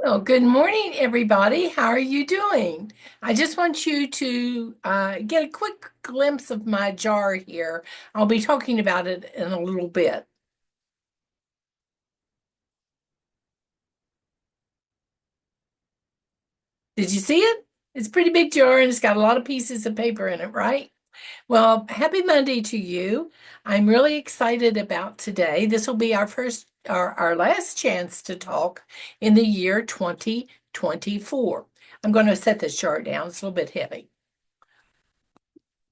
Well, good morning, everybody. How are you doing? I just want you to get a quick glimpse of my jar here. I'll be talking about it in a little bit. Did you see it? It's a pretty big jar and it's got a lot of pieces of paper in it, right? Well, happy Monday to you. I'm really excited about today. This will be our first, our last chance to talk in the year 2024. I'm going to set this jar down. It's a little bit heavy.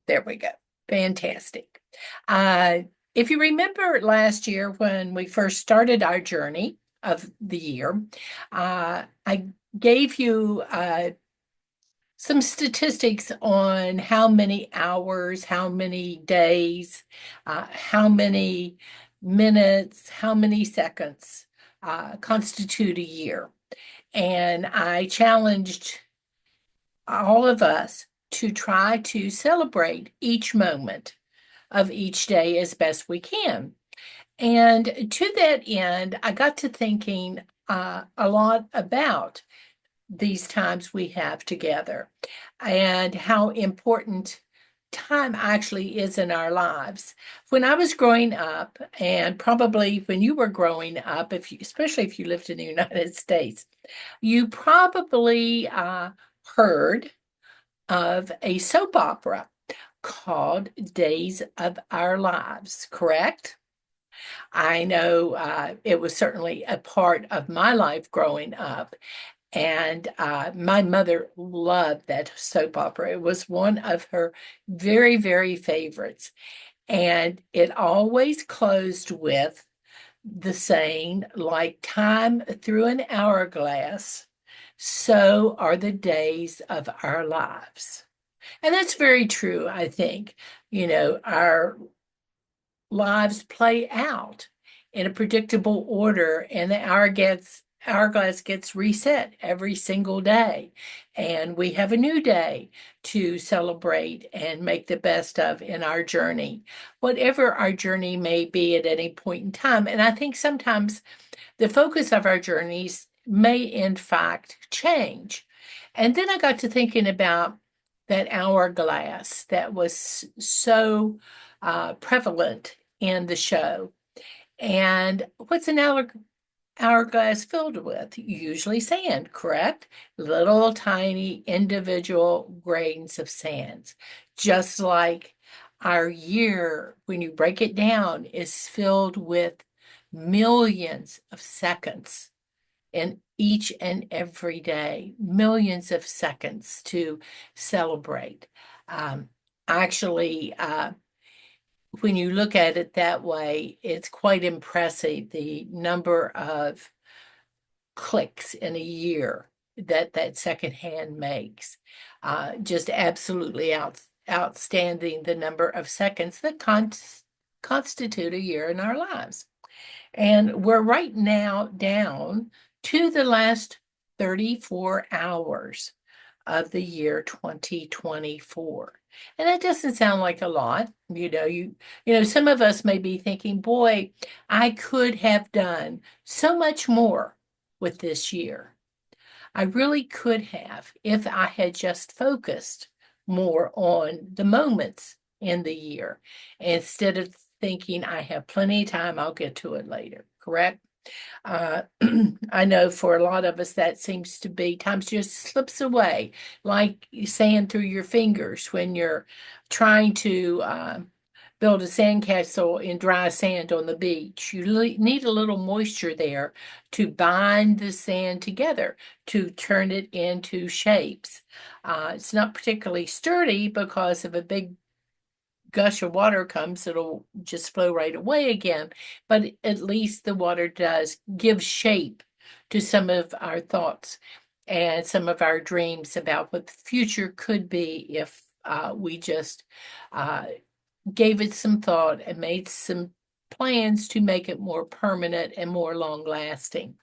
There we go. Fantastic. Uh, if you remember last year when we first started our journey of the year, I gave you some statistics on how many hours, how many days, how many minutes, how many seconds constitute a year. And I challenged all of us to try to celebrate each moment of each day as best we can. And to that end, I got to thinking a lot about these times we have together and how important time actually is in our lives. When I was growing up, and probably when you were growing up, if you, especially if you lived in the United States, you probably heard of a soap opera called Days of Our Lives, correct? I know it was certainly a part of my life growing up, and my mother loved that soap opera. It was one of her very, very favorites. And it always closed with the saying, like time through an hourglass, so are the days of our lives. And that's very true, I think. Our lives play out in a predictable order, and the hourglass gets reset every single day. And we have a new day to celebrate and make the best of in our journey, whatever our journey may be at any point in time. And I think sometimes the focus of our journeys may, in fact, change. And then I got to thinking about that hourglass that was so prevalent in the show. And what's an hourglass filled with? Usually sand, correct? Little tiny individual grains of sands. Just like our year, when you break it down, is filled with millions of seconds in each and every day, millions of seconds to celebrate. Um, actually, when you look at it that way, it's quite impressive the number of clicks in a year that that second hand makes. Just absolutely outstanding the number of seconds that constitute a year in our lives. And we're right now down to the last 34 hours of the year 2024. And that doesn't sound like a lot. Some of us may be thinking, boy, I could have done so much more with this year. I really could have if I had just focused more on the moments in the year instead of thinking I have plenty of time, I'll get to it later, correct? Uh, I know for a lot of us that seems to be times just slips away, like sand through your fingers when you're trying to build a sandcastle in dry sand on the beach. You need a little moisture there to bind the sand together to turn it into shapes. It's not particularly sturdy because if a big gush of water comes, it'll just flow right away again. But at least the water does give shape to some of our thoughts and some of our dreams about what the future could be if we just uh, gave it some thought and made some plans to make it more permanent and more long lasting.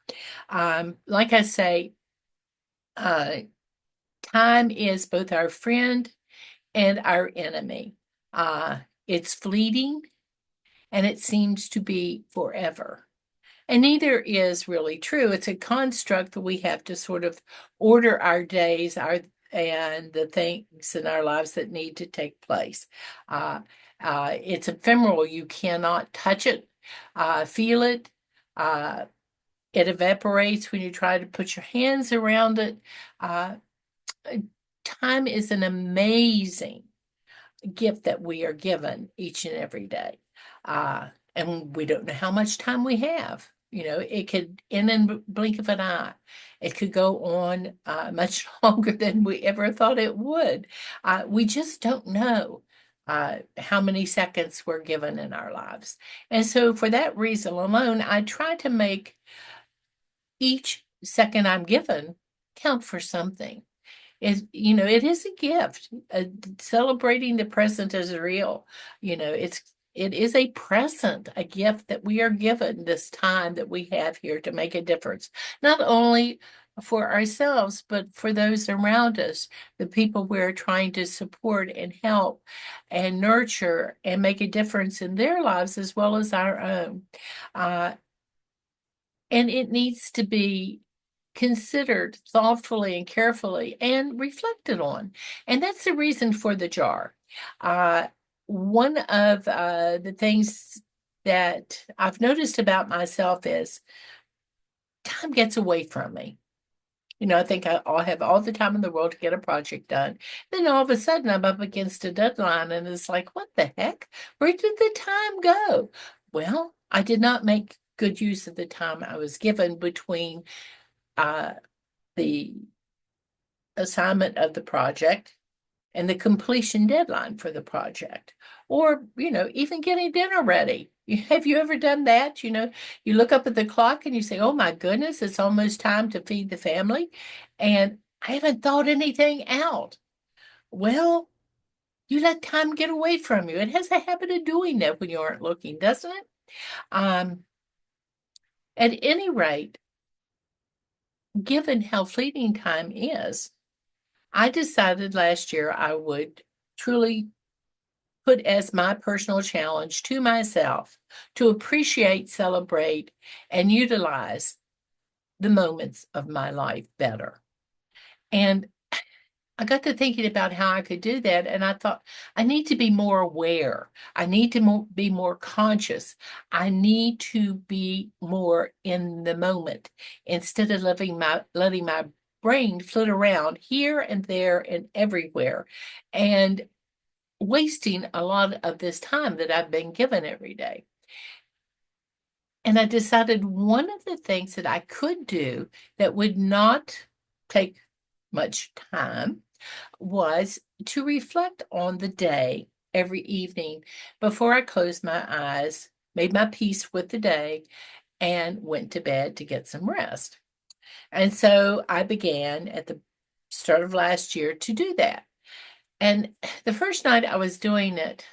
Like I say, uh, time is both our friend and our enemy. Uh, it's fleeting and it seems to be forever. And neither is really true. It's a construct that we have to sort of order our days, and the things in our lives that need to take place. Uh, it's ephemeral. You cannot touch it, feel it. Uh, it evaporates when you try to put your hands around it. Uh, Time is an amazing gift that we are given each and every day. Uh, and we don't know how much time we have. It could in a blink of an eye. It could go on much longer than we ever thought it would. We just don't know how many seconds we're given in our lives. And so, for that reason alone, I try to make each second I'm given count for something. It is a gift. Celebrating the present is real. It is a present, a gift that we are given this time that we have here to make a difference, not only for ourselves, but for those around us, the people we're trying to support and help and nurture and make a difference in their lives as well as our own. Uh, and it needs to be considered thoughtfully and carefully and reflected on. And that's the reason for the jar. Uh, One of the things that I've noticed about myself is time gets away from me. I think I'll have all the time in the world to get a project done. Then all of a sudden I'm up against a deadline and it's like, what the heck? Where did the time go? Well, I did not make good use of the time I was given between uh, the assignment of the project and the completion deadline for the project. Or, even getting dinner ready. Have you ever done that? You look up at the clock and you say, oh my goodness, it's almost time to feed the family. And I haven't thought anything out. Well, you let time get away from you. It has a habit of doing that when you aren't looking, doesn't it? Um, at any rate, given how fleeting time is, I decided last year I would truly put as my personal challenge to myself to appreciate, celebrate, and utilize the moments of my life better. And I got to thinking about how I could do that, and I thought, I need to be more aware. I need to be more conscious. I need to be more in the moment instead of letting my brain flit around here and there and everywhere, and wasting a lot of this time that I've been given every day. And I decided one of the things that I could do that would not take much time was to reflect on the day every evening before I closed my eyes, made my peace with the day, and went to bed to get some rest. And so I began at the start of last year to do that. And the first night I was doing it,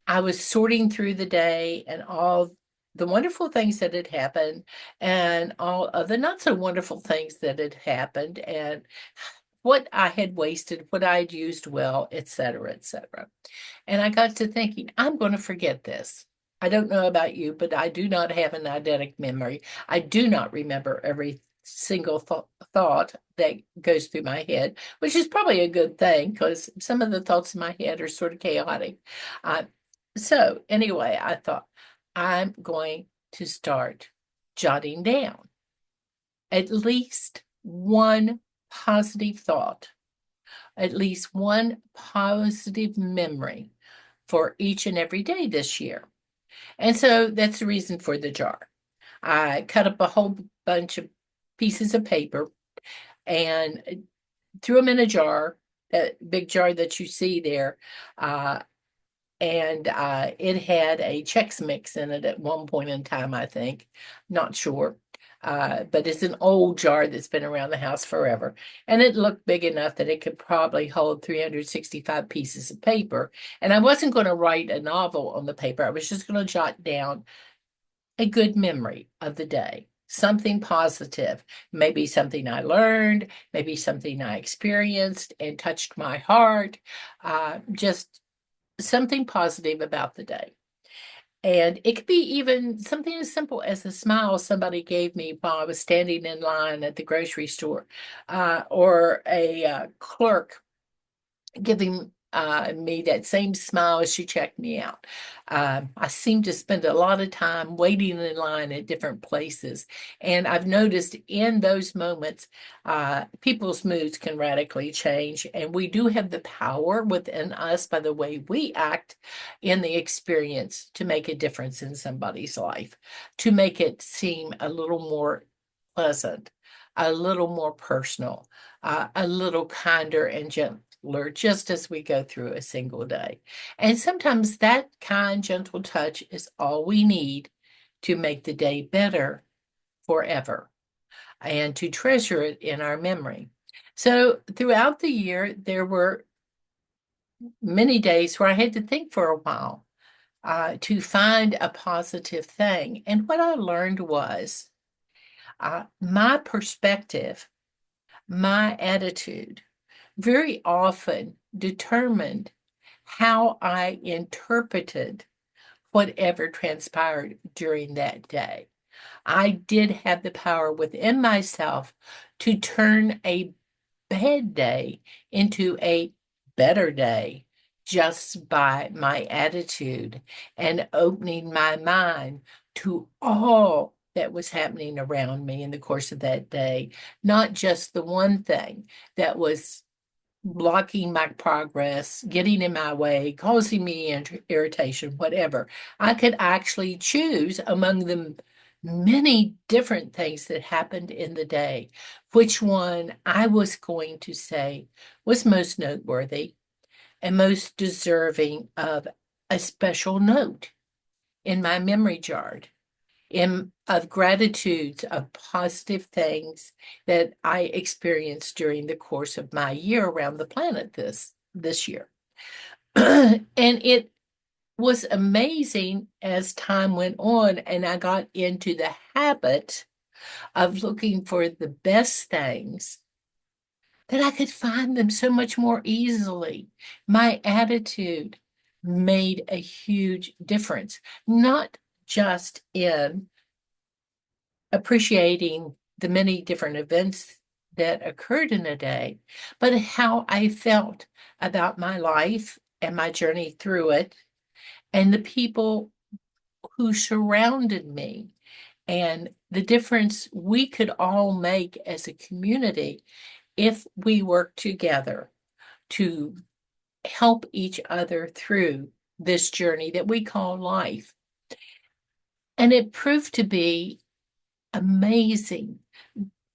I was sorting through the day and all the wonderful things that had happened and all of the not so wonderful things that had happened and what I had wasted, what I had used well, et cetera, et cetera. And I got to thinking, I'm going to forget this. I don't know about you, but I do not have an eidetic memory. I do not remember every single thought that goes through my head, which is probably a good thing because some of the thoughts in my head are sort of chaotic. Uh, so anyway, I thought I'm going to start jotting down at least one positive thought, at least one positive memory for each and every day this year. And so that's the reason for the jar. I cut up a whole bunch of pieces of paper and threw them in a jar, that big jar that you see there. And it had a Chex Mix in it at one point in time, I think. Not sure. But it's an old jar that's been around the house forever. And it looked big enough that it could probably hold 365 pieces of paper. And I wasn't going to write a novel on the paper. I was just going to jot down a good memory of the day, something positive, maybe something I learned, maybe something I experienced and touched my heart, just something positive about the day. And it could be even something as simple as a smile somebody gave me while I was standing in line at the grocery store, or a clerk giving me that same smile as she checked me out. I seem to spend a lot of time waiting in line at different places. And I've noticed in those moments, people's moods can radically change. And we do have the power within us by the way we act in the experience to make a difference in somebody's life, to make it seem a little more pleasant, a little more personal, a little kinder and gentler just as we go through a single day. And sometimes that kind, gentle touch is all we need to make the day better forever and to treasure it in our memory. So throughout the year, there were many days where I had to think for a while to find a positive thing. And what I learned was my perspective, my attitude, very often determined how I interpreted whatever transpired during that day. I did have the power within myself to turn a bad day into a better day just by my attitude and opening my mind to all that was happening around me in the course of that day, not just the one thing that was blocking my progress, getting in my way, causing me irritation, whatever. I could actually choose among the many different things that happened in the day, which one I was going to say was most noteworthy and most deserving of a special note in my memory jar of gratitudes of positive things that I experienced during the course of my year around the planet this year. And it was amazing as time went on and I got into the habit of looking for the best things that I could find them so much more easily. My attitude made a huge difference, not just in appreciating the many different events that occurred in a day, but how I felt about my life and my journey through it, and the people who surrounded me, and the difference we could all make as a community if we work together to help each other through this journey that we call life. And it proved to be amazing.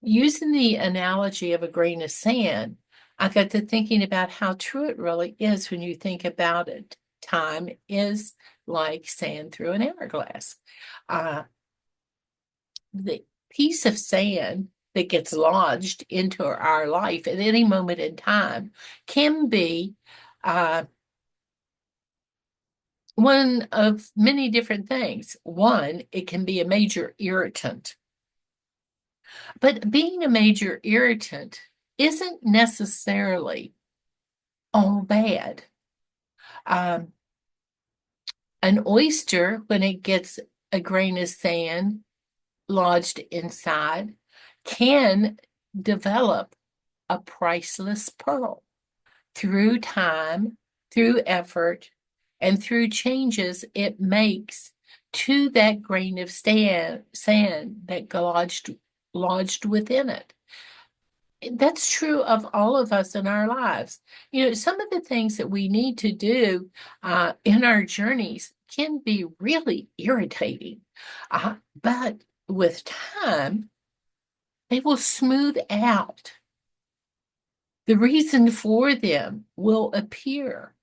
Using the analogy of a grain of sand, I got to thinking about how true it really is when you think about it. Time is like sand through an hourglass. The piece of sand that gets lodged into our life at any moment in time can be one of many different things. One, it can be a major irritant. But being a major irritant isn't necessarily all bad. Um, an oyster, when it gets a grain of sand lodged inside, can develop a priceless pearl through time, through effort, and through changes it makes to that grain of sand that lodged within it. That's true of all of us in our lives. You know, some of the things that we need to do in our journeys can be really irritating, but with time, they will smooth out. The reason for them will appear.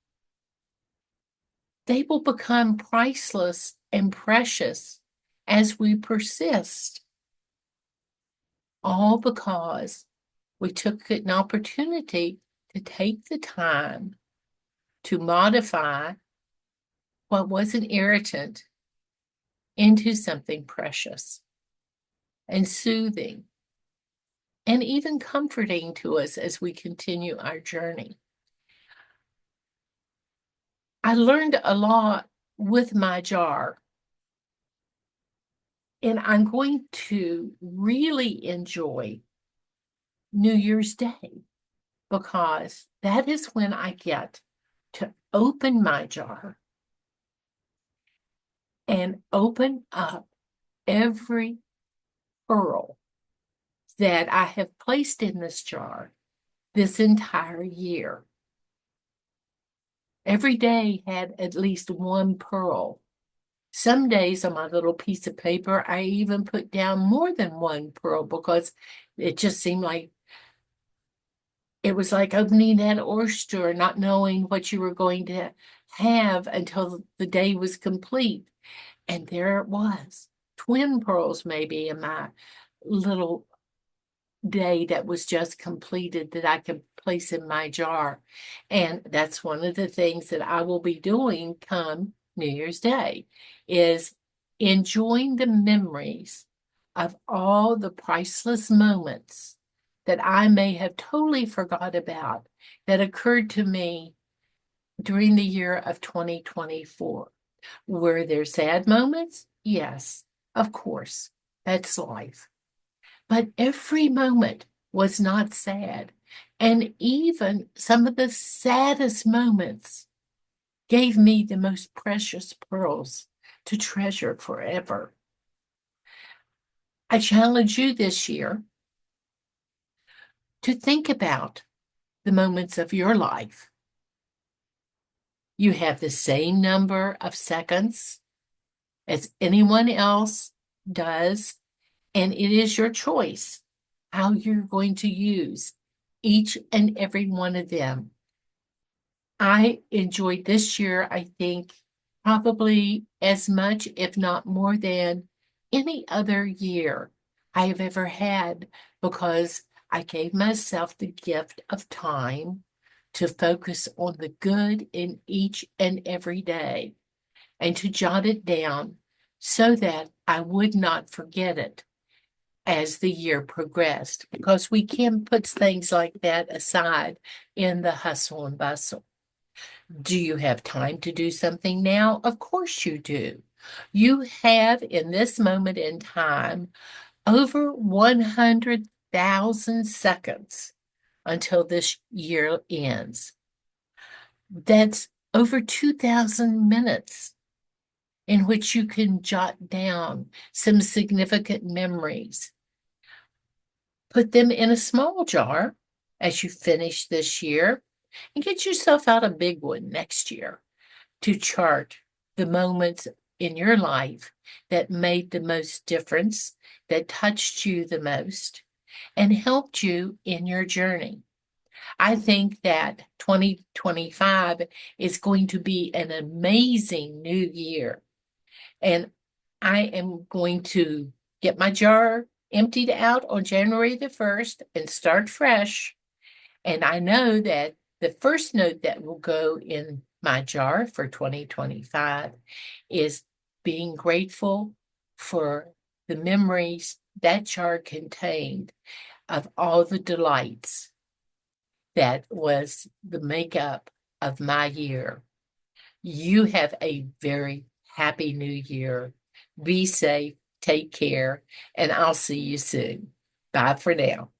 They will become priceless and precious as we persist, all because we took an opportunity to take the time to modify what was an irritant into something precious and soothing and even comforting to us as we continue our journey. I learned a lot with my jar And I'm going to really enjoy New Year's Day because that is when I get to open my jar and open up every pearl that I have placed in this jar this entire year. Every day had at least one pearl. Some days on my little piece of paper, I even put down more than one pearl because it just seemed like it was like opening that oyster, not knowing what you were going to have until the day was complete. And there it was, twin pearls maybe in my little day that was just completed that I could place in my jar. And that's one of the things that I will be doing come New Year's Day is enjoying the memories of all the priceless moments that I may have totally forgot about that occurred to me during the year of 2024. Were there sad moments? Yes, of course. That's life. But every moment was not sad. And even some of the saddest moments gave me the most precious pearls to treasure forever. I challenge you this year to think about the moments of your life. You have the same number of seconds as anyone else does, and it is your choice how you're going to use each and every one of them. I enjoyed this year, I think, probably as much, if not more than any other year I have ever had because I gave myself the gift of time to focus on the good in each and every day and to jot it down so that I would not forget it as the year progressed, because we can put things like that aside in the hustle and bustle. Do you have time to do something now? Of course you do. You have in this moment in time over 100,000 seconds until this year ends. That's over 2,000 minutes in which you can jot down some significant memories. Put them in a small jar as you finish this year and get yourself out a big one next year to chart the moments in your life that made the most difference, that touched you the most, and helped you in your journey. I think that 2025 is going to be an amazing new year. And I am going to get my jar emptied out on January the 1st and start fresh. And I know that the first note that will go in my jar for 2025 is being grateful for the memories that jar contained of all the delights that was the makeup of my year. You have a very happy new year. Be safe, take care, and I'll see you soon. Bye for now.